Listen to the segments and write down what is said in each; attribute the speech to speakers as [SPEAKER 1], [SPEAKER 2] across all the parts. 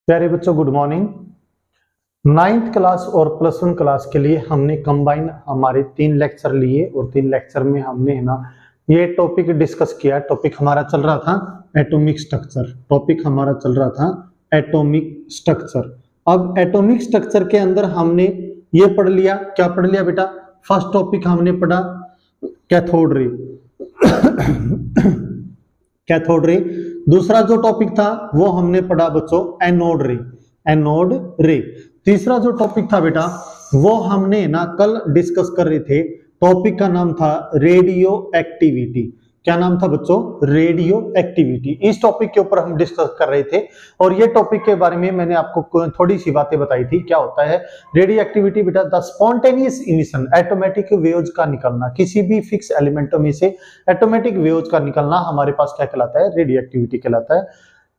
[SPEAKER 1] प्यारे बच्चों, good morning. Ninth class और प्लस वन क्लास के लिए हमने कंबाइन हमारे 3 लेक्चर लिए और 3 लेक्चर में हमने ये टॉपिक डिस्कस किया। टॉपिक हमारा चल रहा था एटॉमिक स्ट्रक्चर। टॉपिक हमारा चल रहा था एटॉमिक स्ट्रक्चर। अब एटॉमिक स्ट्रक्चर के अंदर हमने ये पढ़ लिया। क्या पढ़ लिया बेटा? फर्स्ट टॉपिक हमने पढ़ा कैथोड रे। Cathode ray. दूसरा जो टॉपिक था वो हमने पढ़ा बच्चों एनोड रे। एनोड रे। तीसरा जो टॉपिक था बेटा वो हमने कल डिस्कस कर रहे थे। टॉपिक का नाम था रेडियो एक्टिविटी। क्या नाम था बच्चों? Radio activity. इस टॉपिक के ऊपर हम डिस्कस कर रहे थे और ये टॉपिक के बारे में मैंने आपको थोड़ी सी बातें बताई थी। क्या होता है रेडियो एक्टिविटी बेटा? The spontaneous emission, automatic waves का निकलना, किसी भी फिक्स एलिमेंटों में से ऑटोमेटिक वेव्स का निकलना हमारे पास क्या कहलाता है? रेडियो एक्टिविटी कहलाता है।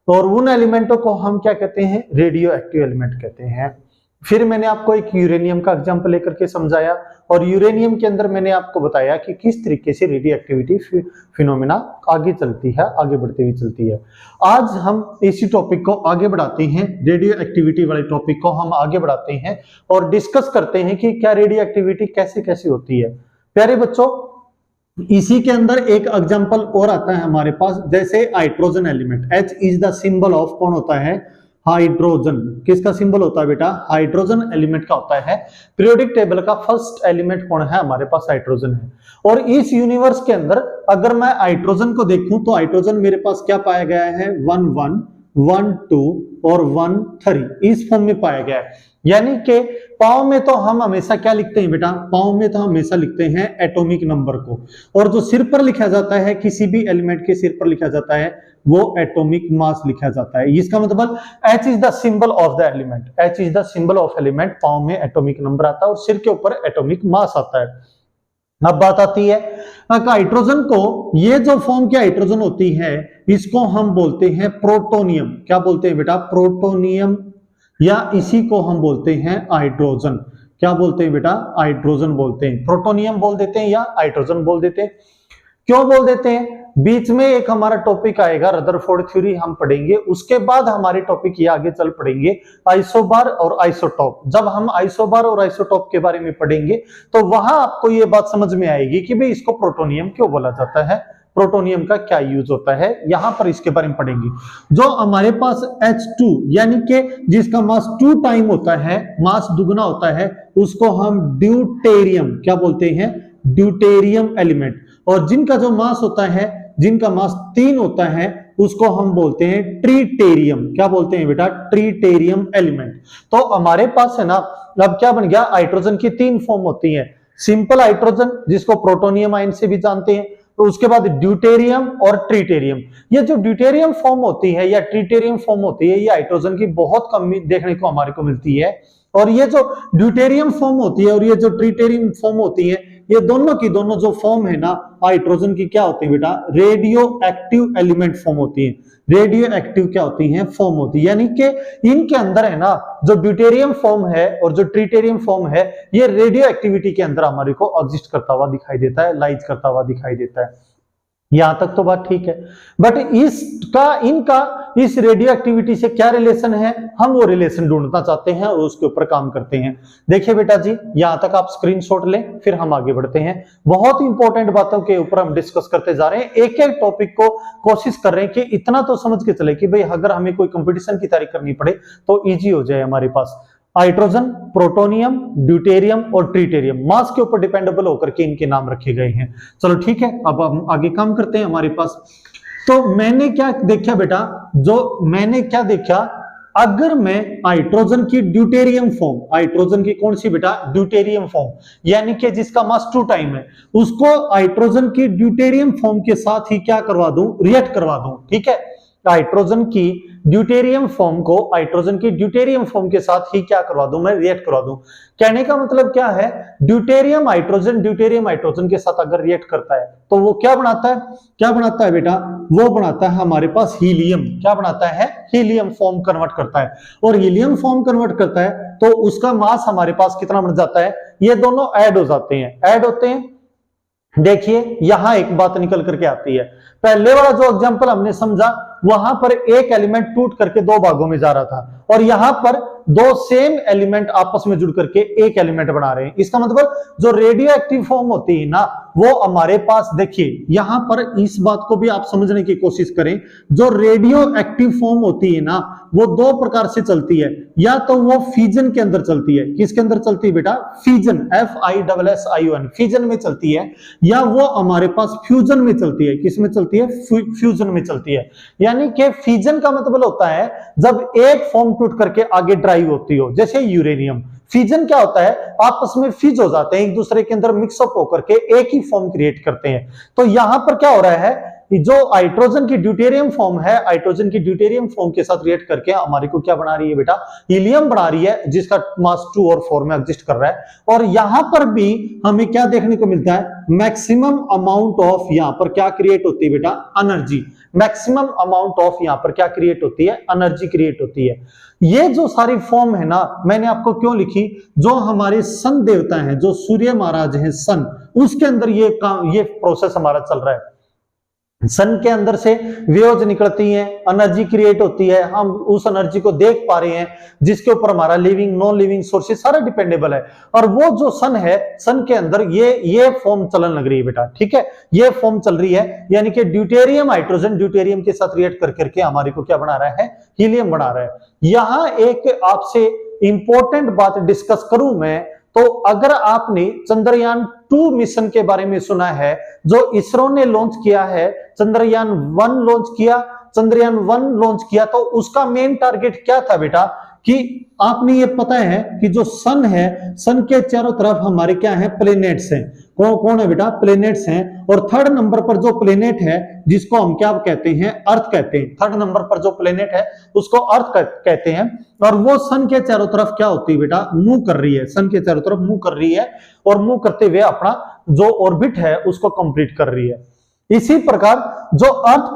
[SPEAKER 1] और उन एलिमेंटों को हम क्या कहते हैं? रेडियो एक्टिव एलिमेंट कहते हैं। फिर मैंने आपको एक यूरेनियम का एग्जांपल लेकर के समझाया और यूरेनियम के अंदर मैंने आपको बताया कि किस तरीके से रेडियो एक्टिविटी फिनोमेना आगे चलती है, आगे बढ़ती हुई चलती है। आज हम इसी टॉपिक को आगे बढ़ाते हैं, रेडियो एक्टिविटी वाले टॉपिक को हम आगे बढ़ाते हैं और डिस्कस करते हैं कि क्या रेडियो एक्टिविटी कैसे कैसे होती है। प्यारे बच्चों, इसी के अंदर एक एग्जांपल और आता है हमारे पास, जैसे hydrogen element. H is the symbol of कौन होता है? हाइड्रोजन। किसका सिंबल होता है बेटा? हाइड्रोजन एलिमेंट का होता है। पीरियोडिक टेबल का फर्स्ट एलिमेंट कौन है? हमारे पास हाइड्रोजन है। और इस यूनिवर्स के अंदर अगर मैं हाइड्रोजन को देखूं तो हाइड्रोजन मेरे पास क्या पाया गया है? 1 1 1 2 और 1 3 इस फॉर्म में पाया गया है। यानी कि पाव में तो हम हमेशा क्या लिखते हैं बेटा? पाव में तो हमेशा लिखते हैं एटॉमिक नंबर को, और जो सिर पर लिखा जाता है, किसी भी एलिमेंट के सिर पर लिखा जाता है, वो एटॉमिक मास लिखा जाता है। इसका मतलब H is the symbol of the element. H is the symbol of element. पाव में एटॉमिक नंबर आता है और सिर के ऊपर एटॉमिक मास आता है। अब बात आती है हाइड्रोजन को, ये जो फॉर्म की हाइड्रोजन होती है इसको हम बोलते हैं प्रोटोनियम। क्या बोलते हैं बेटा? प्रोटोनियम, या इसी को हम बोलते हैं हाइड्रोजन। क्या बोलते हैं बेटा? हाइड्रोजन बोलते हैं। प्रोटोनियम बोल देते हैं या हाइड्रोजन बोल देते हैं। क्यों बोल देते हैं? बीच में एक हमारा टॉपिक आएगा रदरफोर्ड थ्योरी, हम पढ़ेंगे। उसके बाद हमारे टॉपिक ये आगे चल पड़ेंगे आइसोबार और आइसोटॉप। जब हम आइसोबार और आइसोटॉप के बारे में पढ़ेंगे तो वहां आपको ये बात समझ में आएगी कि भाई इसको प्रोटोनियम क्यों बोला जाता है, प्रोटोनियम का क्या यूज होता है। यहां पर इसके बारे में पढ़ेंगे। जो हमारे पास H2 यानी कि जिसका मास 2 टाइम होता है, मास दुगना होता है, उसको हम ड्यूटेरियम क्या बोलते हैं? Deuterium element. और जिनका जो मास होता है, जिनका मास 3 होता है, उसको हम बोलते हैं ट्रीटेरियम। क्या बोलते हैं बेटा? ट्रीटेरियम एलिमेंट। तो हमारे पास है अब क्या बन गया? हाइड्रोजन की 3 फॉर्म होती है। सिंपल हाइड्रोजन जिसको प्रोटोनियम आयन से भी जानते हैं, तो उसके बाद ड्यूटेरियम और ट्रीटेरियम। ये जो ड्यूटेरियम फॉर्म होती है या ट्रीटेरियम फॉर्म होती है, ये हाइड्रोजन की बहुत कम देखने को हमारे को मिलती है। और ये जो ड्यूटेरियम फॉर्म होती है और ये जो ट्रीटेरियम फॉर्म होती है, ये दोनों की दोनों जो फॉर्म है हाइड्रोजन की, क्या होती है बेटा? रेडियो एक्टिव एलिमेंट फॉर्म होती है। रेडियो एक्टिव क्या होती है? फॉर्म होती है। यानी कि इनके अंदर है जो ड्यूटेरियम फॉर्म है और जो ट्रीटेरियम फॉर्म है, ये रेडियो एक्टिविटी के अंदर हमारे को एग्जिस्ट करता हुआ दिखाई देता है, लाइज करता हुआ दिखाई देता है। यहां तक तो बात ठीक है, बट इनका इस रेडियो एक्टिविटी से क्या रिलेशन है? हम वो रिलेशन ढूंढना चाहते हैं और उसके ऊपर काम करते हैं। देखिए बेटा जी, यहां तक आप स्क्रीनशॉट लें, फिर हम आगे बढ़ते हैं। बहुत इंपॉर्टेंट बातों के ऊपर हम डिस्कस करते जा रहे हैं। एक एक टॉपिक को कोशिश कर रहे हैं कि इतना तो समझ के चले कि भाई अगर हमें कोई कंपटीशन की तैयारी करनी पड़े तो इजी हो जाए हमारे पास। हाइड्रोजन, प्रोटोनियम, ड्यूटेरियम और ट्रीटेरियम मास के ऊपर डिपेंडेबल होकर के इनके नाम रखे गए हैं। चलो ठीक है, अब हम आगे काम करते हैं हमारे पास। तो मैंने क्या देखा बेटा? मैंने क्या देखा, अगर मैं हाइड्रोजन की ड्यूटेरियम फॉर्म, हाइड्रोजन की कौन सी बेटा? ड्यूटेरियम फॉर्म, यानी कि जिसका मास 2 टाइम है, उसको हाइड्रोजन की ड्यूटेरियम फॉर्म के साथ ही क्या करवा दूं? रिएक्ट करवा दूं। ठीक है, हाइड्रोजन की ड्यूटेरियम फॉर्म को हाइड्रोजन की ड्यूटेरियम फॉर्म के साथ ही क्या करवा दूं? मैं रिएक्ट करवा दूं। कहने का मतलब क्या है? ड्यूटेरियम हाइड्रोजन के साथ अगर रिएक्ट करता है तो वो क्या बनाता है? क्या बनाता है बेटा? वो बनाता है हमारे पास हीलियम। क्या बनाता है? हीलियम फॉर्म कन्वर्ट करता है। और हीलियम फॉर्म कन्वर्ट करता है तो उसका मास हमारे पास कितना बन जाता है? ये दोनों ऐड हो जाते हैं, ऐड होते हैं। देखिए यहां एक बात निकल करके आती है। पहले वाला जो एग्जांपल हमने समझा वहां पर एक एलिमेंट टूट करके दो भागों में जा रहा था और यहां पर दो सेम एलिमेंट आपस में जुड़ करके एक एलिमेंट बना रहे हैं। इसका मतलब जो रेडियो एक्टिव फॉर्म होती है ना, वो हमारे पास देखिए यहां पर इस बात को भी आप समझने की कोशिश करें। जो रेडियो एक्टिव फॉर्म होती है ना, वो दो प्रकार से चलती है। या तो वो फ्यूजन के अंदर चलती है। किसके अंदर चलती है बेटा? फ्यूजन, FISSION, फ्यूजन में चलती है। या वो हमारे पास फ्यूजन में चलती है। किस में चलती है? फ्यूजन में चलती है। यानी कि फ्यूजन का मतलब होता है जब एक फॉर्म टूट करके आगे ड्राइव होती हो, जैसे यूरेनियम। फ्यूजन क्या होता है? आपस में फ्यूज हो जाते हैं, एक दूसरे के अंदर मिक्सअप होकर के एक ही फॉर्म क्रिएट करते हैं। तो यहां पर क्या हो रहा है, जो हाइड्रोजन की ड्यूटेरियम फॉर्म है, हाइड्रोजन की ड्यूटेरियम फॉर्म के साथ रिएक्ट करके हमारे को क्या बना रही है बेटा? हीलियम बना रही है, जिसका मास 2 और 4 में एग्जिस्ट कर रहा है। और यहां पर भी हमें क्या देखने को मिलता है? मैक्सिमम अमाउंट ऑफ यहां पर क्या क्रिएट होती है बेटा? एनर्जी। मैक्सिमम अमाउंट ऑफ यहां पर क्या क्रिएट होती है? एनर्जी क्रिएट होती है। ये जो सारी फॉर्म है ना, मैंने आपको क्यों लिखी? जो हमारे सन देवता हैं, जो सूर्य महाराज हैं सन, उसके अंदर ये काम, ये प्रोसेस हमारा चल रहा है। सन के अंदर से वेव्स निकलती हैं, एनर्जी क्रिएट होती है, हम उस एनर्जी को देख पा रहे हैं, जिसके ऊपर हमारा लिविंग नॉन लिविंग सोर्सेस सारा डिपेंडेबल है। और वो जो सन है, सन के अंदर ये फॉर्म चलन लग रही है बेटा, ठीक है? ये फॉर्म चल रही है, यानी कि ड्यूटेरियम हाइड्रोजन ड्यूटेरियम के साथ रिएक्ट कर करके हमारे को क्या बना रहा है? हीलियम बना रहा है। यहां एक आपसे इंपॉर्टेंट बात डिस्कस करूं मैं, तो अगर आपने चंद्रयान 2 मिशन के बारे में सुना है, जो इसरो ने लॉन्च किया है, चंद्रयान 1 लॉन्च किया, चंद्रयान 1 लॉन्च किया, तो उसका मेन टारगेट क्या था बेटा? कि आपने ये पता है कि जो सन है, सन के चारों तरफ हमारे क्या है? प्लेनेट्स हैं। कौन कौन है बेटा? प्लेनेट्स हैं। और थर्ड नंबर पर जो प्लेनेट है, जिसको हम क्या कहते हैं? अर्थ कहते हैं। थर्ड नंबर पर जो प्लेनेट है उसको अर्थ कहते हैं। और वो सन के चारों तरफ क्या होती है बेटा? मूव कर रही है। सन के चारों तरफ मूव कर रही है और मूव करते हुए अपना जो ऑर्बिट है उसको कंप्लीट कर रही है। इसी प्रकार जो अर्थ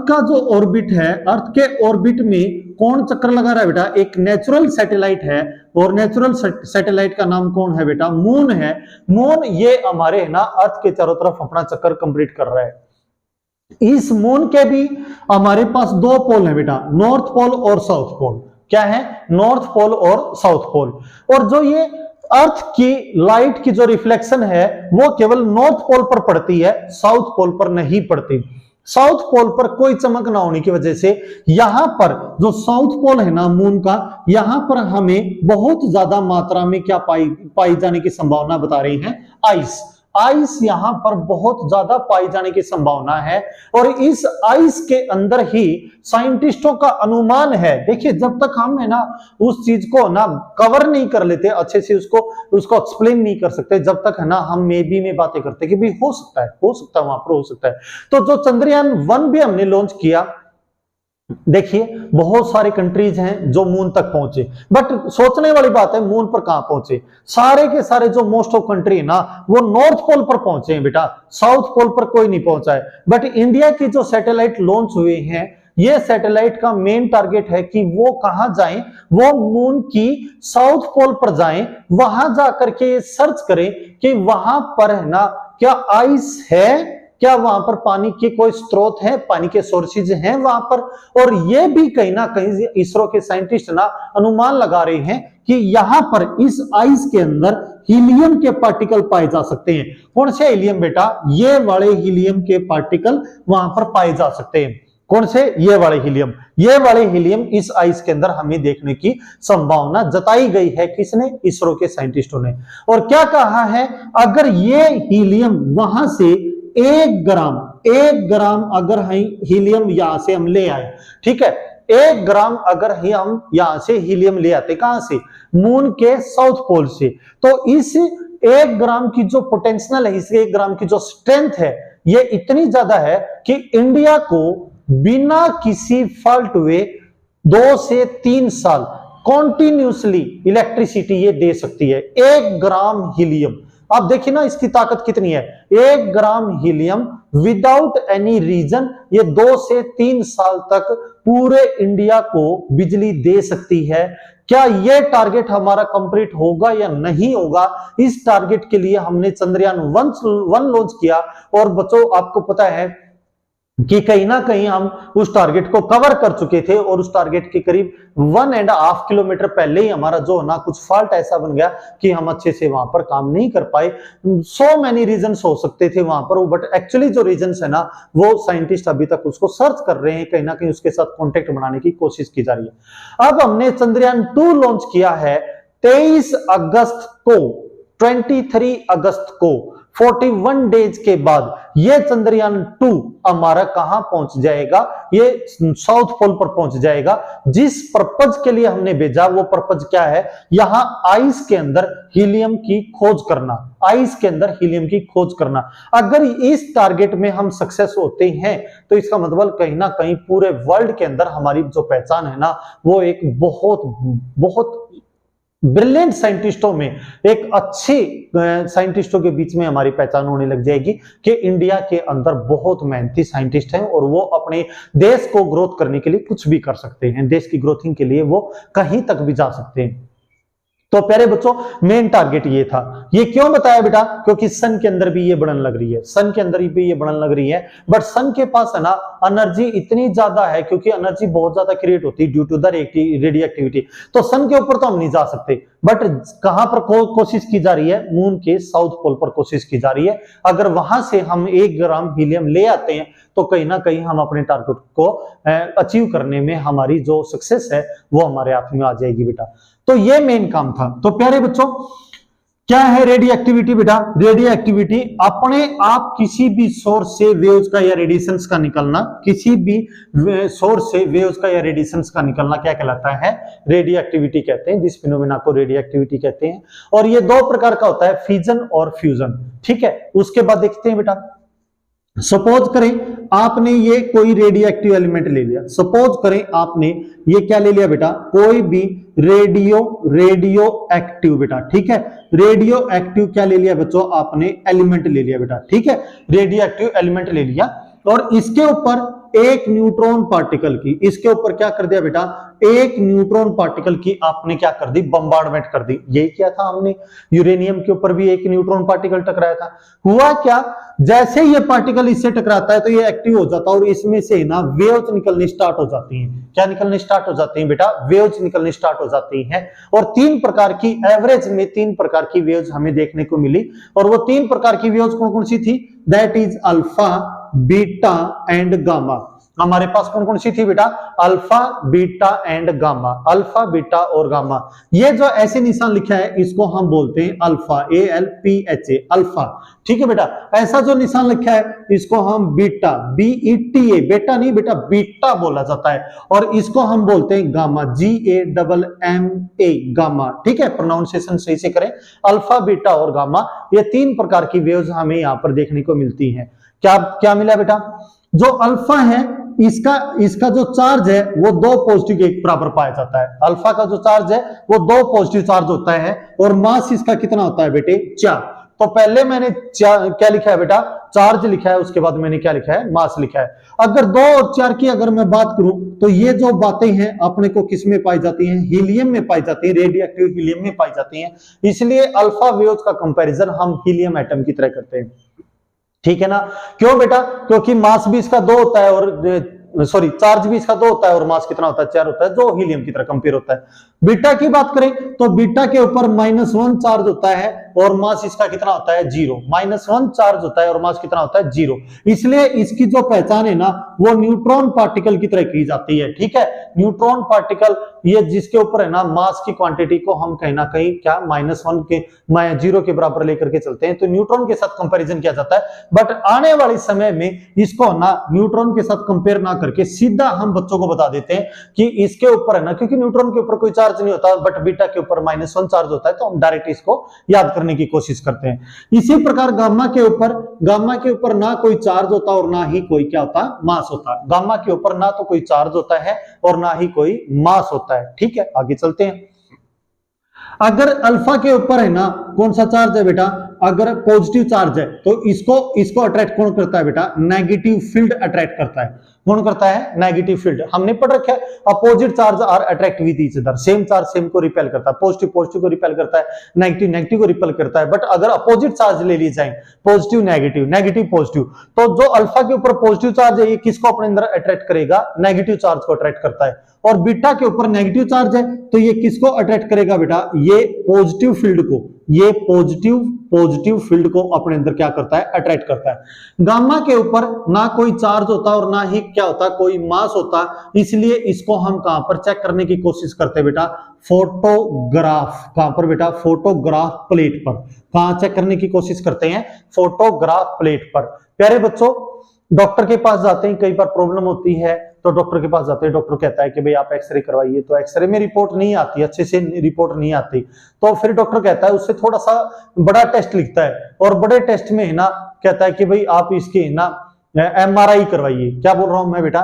[SPEAKER 1] का जो ऑर्बिट है, अर्थ के ऑर्बिट में कौन चक्कर लगा रहा है बेटा? एक नेचुरल सैटेलाइट है। और नेचुरल सैटेलाइट का नाम कौन है बेटा? मून है। मून ये हमारे ना अर्थ के चारों तरफ अपना चक्कर कंप्लीट कर रहा है। इस मून के भी हमारे पास दो पोल है बेटा, नॉर्थ पोल और साउथ पोल। क्या है? नॉर्थ पोल और साउथ पोल। और जो ये अर्थ की लाइट की जो रिफ्लेक्शन है, वो केवल नॉर्थ पोल पर पड़ती है, साउथ पोल पर नहीं पड़ती। साउथ पोल पर कोई चमक ना होने की वजह से यहां पर जो साउथ पोल है ना मून का, यहां पर हमें बहुत ज्यादा मात्रा में क्या पाई जाने की संभावना बता रही है? आइस। आइस यहां पर बहुत ज्यादा पाई जाने की संभावना है। और इस आइस के अंदर ही साइंटिस्टों का अनुमान है। देखिए, जब तक हम है ना उस चीज को ना कवर नहीं कर लेते अच्छे से, उसको एक्सप्लेन नहीं कर सकते, जब तक है ना हम मे बी में बातें करते कि भी हो सकता है वहां पर हो सकता है। तो जो चंद्रयान 1 भी हमने लॉन्च किया, देखिए बहुत सारे कंट्रीज हैं जो मून तक पहुंचे, बट सोचने वाली बात है मून पर कहां पहुंचे? सारे के सारे जो मोस्ट ऑफ कंट्री है ना, वो नॉर्थ पोल पर पहुंचे हैं बेटा, साउथ पोल पर कोई नहीं पहुंचा है। बट इंडिया की जो सैटेलाइट लॉन्च हुए हैं, ये सैटेलाइट का मेन टारगेट है कि वो कहां जाएं? वो मून की साउथ पोल पर जाएं, वहां जाकर के सर्च करें कि वहां पर है ना क्या आइस है, क्या वहां पर पानी के कोई स्रोत है, पानी के सोर्सेज हैं वहां पर। और ये भी कहीं ना कहीं इसरो के साइंटिस्ट ना अनुमान लगा रहे हैं कि यहां पर इस आइस के अंदर हीलियम के पार्टिकल पाए जा सकते हैं। कौन से हीलियम बेटा? ये वाले हीलियम के पार्टिकल वहां पर पाए जा सकते हैं। कौन से? ये वाले हीलियम। ये वाले हीलियम इस आइस के अंदर हमें देखने की संभावना जताई गई है। किसने? इसरो के साइंटिस्टों ने। और क्या कहा है? अगर ये हीलियम वहां से 1 ग्राम अगर हीलियम यहां से हम ले आए, ठीक है, 1 ग्राम अगर हम यहां से हीलियम ले आते, कहां से? मून के साउथ पोल से, तो इस 1 ग्राम की जो पोटेंशियल है, इस 1 ग्राम की जो स्ट्रेंथ है, ये इतनी ज्यादा है कि इंडिया को बिना किसी फॉल्ट हुए 2 से 3 साल कॉन्टिन्यूसली इलेक्ट्रिसिटी ये दे सकती है। 1 ग्राम हीलियम, आप देखिए ना इसकी ताकत कितनी है। 1 ग्राम हीलियम विदाउट एनी रीजन ये 2 से 3 साल तक पूरे इंडिया को बिजली दे सकती है। क्या ये टारगेट हमारा कंप्लीट होगा या नहीं होगा? इस टारगेट के लिए हमने चंद्रयान 1 लॉन्च किया। और बच्चों, आपको पता है कि कहीं ना कहीं हम उस टारगेट को कवर कर चुके थे और उस टारगेट के करीब 1.5 किलोमीटर पहले ही हमारा जो ना कुछ फॉल्ट ऐसा बन गया कि हम अच्छे से वहां पर काम नहीं कर पाए। सो मेनी रीजंस हो सकते थे वहां पर, बट एक्चुअली जो रीजंस है ना वो साइंटिस्ट अभी तक उसको सर्च कर रहे हैं, कहीं ना कहीं उसके साथ कॉन्टेक्ट बनाने की कोशिश की जा रही है। अब हमने चंद्रयान 2 लॉन्च किया है 23 अगस्त को, 23 अगस्त को 41 डेज के बाद ये चंद्रयान 2 हमारा कहां पहुंच जाएगा, ये साउथ पोल पर पहुंच जाएगा। जिस पर्पज के लिए हमने भेजा वो पर्पज क्या है, यहां आइस के अंदर हीलियम की खोज करना, आइस के अंदर हीलियम की खोज करना। अगर इस टारगेट में हम सक्सेस होते हैं तो इसका मतलब कहीं ना कहीं पूरे वर्ल्ड के अंदर हमारी जो पहचान है ना वो एक बहुत बहुत ब्रिलियंट साइंटिस्टों में, एक अच्छे साइंटिस्टों के बीच में हमारी पहचान होने लग जाएगी कि इंडिया के अंदर बहुत मेहनती साइंटिस्ट हैं और वो अपने देश को ग्रोथ करने के लिए कुछ भी कर सकते हैं, देश की ग्रोथिंग के लिए वो कहीं तक भी जा सकते हैं। तो प्यारे बच्चों मेन टारगेट ये था। ये क्यों बताया बेटा, क्योंकि सन के अंदर भी ये बढ़न लग रही है, सन के अंदर भी ये बढ़न लग रही है, बट सन के पास है ना एनर्जी इतनी ज्यादा है, क्योंकि एनर्जी बहुत ज्यादा क्रिएट होती है due to the radioactivity. तो सन के ऊपर तो हम नहीं जा सकते, बट कहां पर कोशिश की जा रही है, मून के साउथ पोल पर कोशिश की जा रही है। अगर वहां से हम 1 ग्राम हीलियम ले आते हैं तो कहीं ना कहीं हम अपने टारगेट को अचीव करने में हमारी जो सक्सेस है वो हमारे हाथ में आ जाएगी बेटा। तो ये मेन काम था। तो प्यारे बच्चों क्या है रेडियो एक्टिविटी बेटा, रेडियो एक्टिविटी अपने आप किसी भी सोर्स से वेव्स का या रेडिएशंस का निकलना, किसी भी सोर्स से वेव्स का या रेडिएशंस का निकलना क्या कहलाता है, रेडियो एक्टिविटी कहते हैं, जिस फिनोमेना को रेडियो एक्टिविटी कहते हैं। और ये 2 प्रकार का होता है, फिजन और फ्यूजन, ठीक है। उसके बाद देखते हैं बेटा, सपोज करें आपने ये कोई रेडियो एक्टिव एलिमेंट ले लिया, सपोज करें आपने ये क्या ले लिया बेटा, कोई भी रेडियो एक्टिव बेटा, ठीक है, रेडियो एक्टिव क्या ले लिया बच्चों, आपने एलिमेंट ले लिया बेटा, ठीक है, रेडियो एक्टिव एलिमेंट ले लिया और इसके ऊपर एक न्यूट्रॉन पार्टिकल की, इसके ऊपर क्या कर दिया बेटा, एक न्यूट्रॉन पार्टिकल की आपने क्या कर दी, बम्बार्डमेंट कर दी। यही क्या था, हमने यूरेनियम के ऊपर भी एक न्यूट्रॉन पार्टिकल टकराया था। हुआ क्या, जैसे ये पार्टिकल इससे टकराता है तो ये एक्टिव हो जाता है और इसमें से ना वेव्स निकलनी स्टार्ट हो जाती हैं। क्या निकलनी स्टार्ट हो जाती हैं बेटा, वेव्स निकलनी स्टार्ट हो जाती हैं। और 3 प्रकार की, एवरेज में 3 प्रकार की वेव्स हमें देखने को मिली, और वो 3 प्रकार की वेव्स कौन कौन सी थी, that is alpha, beta and gamma. हमारे पास कौन कौन सी थी बेटा, alpha, beta and gamma, alpha, beta और गामा। ये जो ऐसे निशान लिखा है इसको हम बोलते हैं अल्फा, ALPHA, अल्फा, ठीक है बेटा। ऐसा जो निशान लिखा है इसको हम बीटा, BETA, बेटा नहीं बेटा, बीटा बोला जाता है। और इसको हम बोलते हैं गामा, GAMMA, गामा, ठीक है, प्रोनाउंसिएशन सही से करें, अल्फा, बीटा और गामा। ये 3 प्रकार की वेव्स हमें यहाँ पर देखने को मिलती हैं। क्या क्या मिला बेटा, जो अल्फा है इसका जो चार्ज है वो 2 पॉजिटिव के एक बराबर पाया जाता है। अल्फा का जो चार्ज है वो 2 पॉजिटिव चार्ज होता है और मास इसका कितना होता है बेटे, 4। तो पहले मैंने क्या लिखा है बेटा, चार्ज लिखा है, उसके बाद मैंने क्या लिखा है, मास लिखा है। अगर 2 और 4 की अगर मैं बात करूं तो ये जो बातें हैं अपने को किस में पाई जाती हैं, हीलियम में पाई जाती है, रेडियो एक्टिव हीलियम में पाई जाती हैं। इसलिए अल्फा वेव्स का कंपैरिजन हम हीलियम एटम की तरह करते हैं, ठीक है ना। क्यों बेटा, क्योंकि मास भी इसका 2 होता है और सॉरी चार्ज भी इसका 2 होता है और मास कितना होता है, 4 होता है, जो हीलियम की तरह कंपेयर होता है। बीटा की बात करें तो बीटा के ऊपर -1 चार्ज होता है और मास इसका कितना होता है, 0। -1 चार्ज होता है और मास कितना होता है, 0। इसलिए इसकी जो पहचान है ना वो न्यूट्रॉन पार्टिकल की तरह की जाती है, ठीक है। न्यूट्रॉन पार्टिकल ये जिसके ऊपर है ना मास की क्वांटिटी को हम कहीं ना कहीं क्या -1 के 0 के बराबर लेकर के चलते हैं, तो न्यूट्रॉन के साथ कंपैरिजन किया जाता है। बट आने वाले समय में इसको ना न्यूट्रॉन के साथ कंपेयर ना करके सीधा हम बच्चों को बता देते हैं कि इसके ऊपर है ना, क्योंकि न्यूट्रॉन के ऊपर कोई चार्ज नहीं होता बट बीटा के ऊपर -1 चार्ज होता है, तो हम डायरेक्ट इसको याद करने की कोशिश करते हैं। इसी प्रकार गामा के ऊपर ना कोई चार्ज होता और ना ही कोई क्या होता, मास होता। गामा के ऊपर ना तो कोई चार्ज होता है और ना ही कोई मास होता है, ठीक है। आगे चलते हैं। अगर अल्फा के ऊपर है ना कौन सा चार्ज है बेटा, अगर पॉजिटिव चार्ज है तो इसको अट्रैक्ट कौन करता है बेटा, नेगेटिव फील्ड अट्रैक्ट करता है। कौन करता है, नेगेटिव फील्ड। हमने पढ़ रखा है opposite charge are attract with each other, same charge same को रिपेल करता है, पॉजिटिव पॉजिटिव को रिपेल करता है, नेगेटिव नेगेटिव को रिपेल करता है। बट अगर अपोजिट चार्ज ले ली जाए, पॉजिटिव नेगेटिव नेगेटिव पॉजिटिव, तो जो अल्फा के ऊपर पॉजिटिव चार्ज है ये किसको अपने अंदर अट्रैक्ट करेगा, नेगेटिव चार्ज को अट्रैक्ट करता है। और बीटा के ऊपर नेगेटिव चार्ज है तो ये किसको अट्रैक्ट करेगा बेटा, ये पॉजिटिव फील्ड को, ये पॉजिटिव फील्ड को अपने अंदर क्या करता है, अट्रैक्ट करता है। गामा के ऊपर ना कोई चार्ज होता और ना ही क्या होता, कोई मास होता, इसलिए इसको हम कहां पर चेक करने की कोशिश करते हैं बेटा, फोटोग्राफ। कहां पर बेटा, फोटोग्राफ प्लेट पर। कहां चेक करने की कोशिश करते हैं, फोटोग्राफ प्लेट पर। प्यारे बच्चों, डॉक्टर के पास जाते हैं, कई बार प्रॉब्लम होती है तो डॉक्टर के पास जाते हैं, डॉक्टर कहता है कि भाई आप एक्सरे करवाइए, तो एक्सरे में रिपोर्ट नहीं आती, अच्छे से रिपोर्ट नहीं आती, तो फिर डॉक्टर कहता है उससे थोड़ा सा बड़ा टेस्ट लिखता है, और बड़े टेस्ट में है ना कहता है कि भाई आप इसकी है ना MRI करवाइए। क्या बोल रहा हूं मैं बेटा,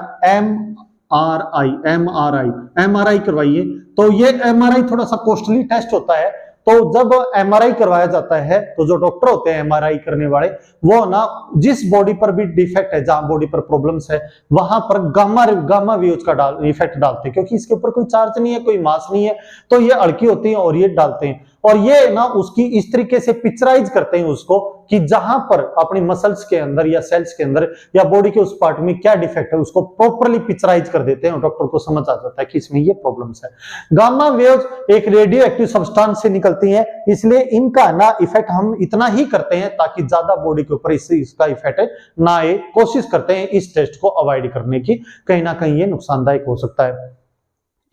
[SPEAKER 1] MRI करवाइए। तो ये MRI थोड़ा सा कॉस्टली टेस्ट होता है, तो जब MRI करवाया जाता है तो जो डॉक्टर होते हैं MRI करने वाले, वो ना जिस बॉडी पर भी डिफेक्ट है, जहां बॉडी पर प्रॉब्लम्स है, वहां पर गामा वेव्स का इफेक्ट डालते हैं, क्योंकि इसके ऊपर कोई चार्ज नहीं है, कोई मास नहीं है, तो ये हल्की होती है और ये डालते हैं, और ये ना उसकी इस तरीके से पिक्चराइज करते हैं उसको कि जहां पर अपनी मसल्स के अंदर या सेल्स के अंदर या बॉडी के उस पार्ट में क्या डिफेक्ट है उसको प्रॉपर्ली पिक्चराइज कर देते हैं और डॉक्टर को समझ आ जाता है कि इसमें ये प्रॉब्लम्स है। गामा वेव्स एक रेडियो एक्टिव सब्सटेंस से निकलती हैं, इसलिए इनका ना इफेक्ट हम इतना ही करते हैं ताकि ज्यादा बॉडी के ऊपर इसका इफेक्ट ना आए। कोशिश करते हैं इस टेस्ट को अवॉइड करने की, कहीं ना कहीं ये नुकसानदायक हो सकता है।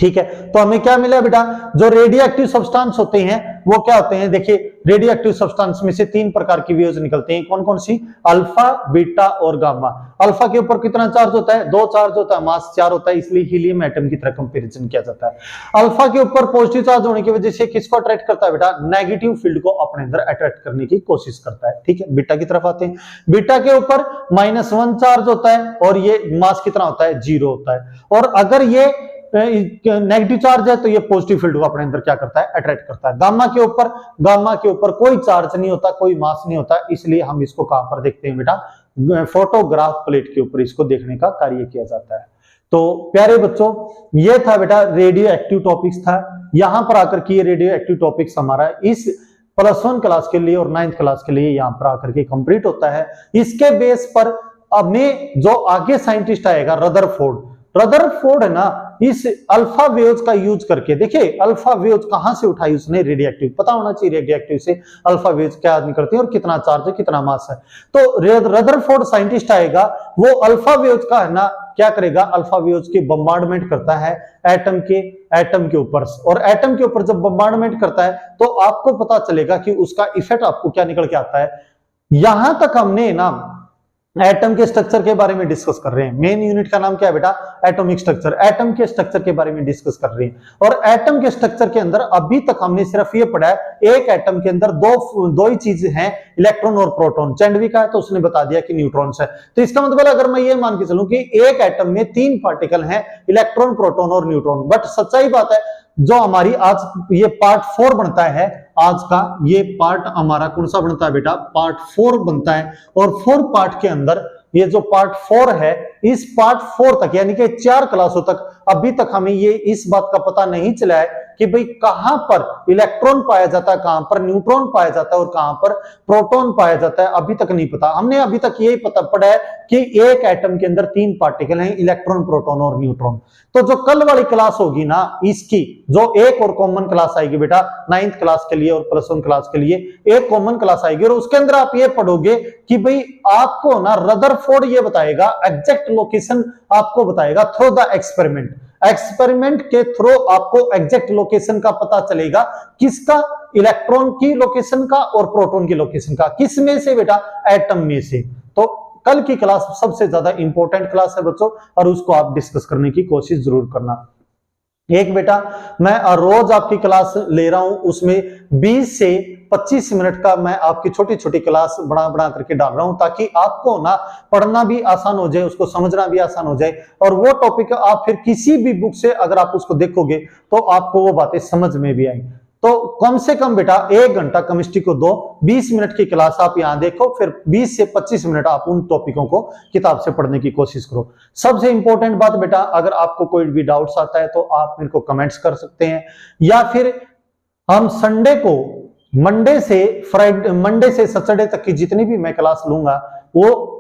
[SPEAKER 1] ठीक है, तो हमें क्या मिला बेटा, जो रेडियो एक्टिव सब्सटेंस होते हैं वो क्या होते हैं, देखिए रेडियो एक्टिव सब्सटेंस में से 3 प्रकार की वेव्स निकलती हैं। कौन कौन सी, अल्फा, बीटा और गामा। अल्फा के ऊपर कितना चार्ज होता है, 2 चार्ज होता है, मास 4 होता है, इसलिए हीलियम एटम की तरह कंपैरिजन किया जाता है। अल्फा के ऊपर पॉजिटिव चार्ज होने की वजह से किसको अट्रैक्ट करता है बेटा, नेगेटिव फील्ड को अपने अंदर अट्रैक्ट करने की कोशिश करता है। ठीक है, बीटा की तरफ आते हैं। बीटा के ऊपर -1 चार्ज होता है और ये मास कितना होता है, 0 होता है, और अगर ये नेगेटिव चार्ज है तो ये पॉजिटिव फील्ड को अपने अंदर क्या करता है, अट्रैक्ट करता है। गामा के ऊपर कोई चार्ज नहीं होता, कोई मास नहीं होता, इसलिए हम इसको कहां पर देखते हैं बेटा, फोटोग्राफ प्लेट के ऊपर इसको देखने का कार्य किया जाता है। तो प्यारे बच्चों, ये था बेटा रेडियो एक्टिव टॉपिक्स था। यहां पर आकर के ये रेडियो एक्टिव टॉपिक्स हमारा इस +1 क्लास के लिए और 9th क्लास के लिए यहां पर आकर के कंप्लीट होता है। इसके बेस पर हमें जो आगे साइंटिस्ट आएगा, रदरफोर्ड है ना, इस अल्फा वेव्स का यूज करके, देखिए अल्फा वेव्स कहां से उठाई उसने, रेडियोएक्टिव, पता होना चाहिए रेडियोएक्टिव से अल्फा वेव्स क्या निकलती है और कितना चार्ज है, कितना मास है। तो रदरफोर्ड साइंटिस्ट आएगा, वो अल्फा वेव्स का है ना क्या करेगा, अल्फा वेव्स की बम्बार्डमेंट करता है एटम के ऊपर, और एटम के ऊपर जब बम्बार्डमेंट करता है तो आपको पता चलेगा कि उसका इफेक्ट आपको क्या निकल के आता है। यहां तक हमने ना एटम के स्ट्रक्चर के बारे में डिस्कस कर रहे हैं। मेन यूनिट का नाम क्या है बेटा, एटॉमिक स्ट्रक्चर। एटम के स्ट्रक्चर के बारे में डिस्कस कर रहे हैं, और एटम के स्ट्रक्चर के अंदर अभी तक हमने सिर्फ ये पढ़ा है, एक एटम के अंदर दो ही चीजें हैं, इलेक्ट्रॉन और प्रोटॉन। चैंडविक है तो उसने बता दिया कि न्यूट्रॉन्स है। तो इसका मतलब अगर मैं ये मान के चलूं कि एक एटम में 3 पार्टिकल हैं, इलेक्ट्रॉन, प्रोटॉन और न्यूट्रॉन। बट सच्चाई बात है, जो हमारी आज ये पार्ट 4 बनता है, आज का ये पार्ट हमारा कौन सा बनता है बेटा, पार्ट 4 बनता है। और 4 पार्ट के अंदर ये जो पार्ट 4 है, इस पार्ट 4 तक यानी कि 4 क्लासों तक अभी तक हमें ये इस बात का पता नहीं चला है कि भाई कहां पर इलेक्ट्रॉन पाया जाता है, कहां पर न्यूट्रॉन पाया जाता है और कहां पर प्रोटॉन पाया जाता है, अभी तक नहीं पता। हमने अभी तक यही पता पड़ा है कि एक एटम के अंदर 3 पार्टिकल हैं, इलेक्ट्रॉन, प्रोटॉन और न्यूट्रॉन। तो जो कल वाली क्लास होगी ना, इसकी जो एक और कॉमन क्लास आएगी बेटा 9th क्लास के लिए और +1 क्लास के लिए, एक कॉमन क्लास आएगी, और उसके अंदर आप ये पढ़ोगे कि भाई आपको ना रदरफोर्ड ये बताएगा, एग्जैक्ट लोकेशन आपको बताएगा थ्रू द एक्सपेरिमेंट के थ्रू आपको एग्जैक्ट लोकेशन का पता चलेगा, किसका, इलेक्ट्रॉन की लोकेशन का और प्रोटॉन की लोकेशन का। किस में से बेटा, एटम में से। तो कल की क्लास सबसे ज्यादा इंपॉर्टेंट क्लास है बच्चों, और उसको आप डिस्कस करने की कोशिश जरूर करना। एक बेटा मैं रोज आपकी क्लास ले रहा हूं, उसमें 20 से 25 मिनट का मैं आपकी छोटी छोटी क्लास बना करके डाल रहा हूं, ताकि आपको ना पढ़ना भी आसान हो जाए, उसको समझना भी आसान हो जाए, और वो टॉपिक आप फिर किसी भी बुक से अगर आप उसको देखोगे तो आपको वो बातें समझ में भी आएंगी। तो कम से कम बेटा 1 घंटा केमिस्ट्री को दो, 20 मिनट की क्लास आप यहां देखो, फिर 20 से 25 मिनट आप उन टॉपिकों को किताब से पढ़ने की कोशिश करो। सबसे इंपॉर्टेंट बात बेटा, अगर आपको कोई भी डाउट्स आता है तो आप मेरे को कमेंट्स कर सकते हैं, या फिर हम संडे को मंडे से सैटरडे तक की जितनी भी मैं क्लास लूंगा वो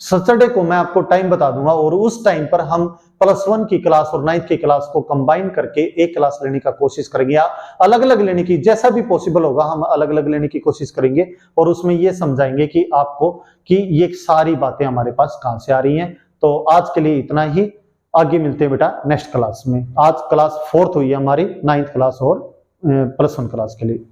[SPEAKER 1] सैटरडे को मैं आपको टाइम बता दूंगा, और उस टाइम पर हम +1 की क्लास और 9th की क्लास को कंबाइन करके एक क्लास लेने का कोशिश करेंगे, या अलग अलग लेने की, जैसा भी पॉसिबल होगा हम अलग अलग लेने की कोशिश करेंगे, और उसमें ये समझाएंगे कि आपको कि ये सारी बातें हमारे पास कहां से आ रही हैं। तो आज के लिए इतना ही, आगे मिलते हैं बेटा नेक्स्ट क्लास में। आज क्लास 4th हुई है हमारी, 9th क्लास और +1 क्लास के लिए।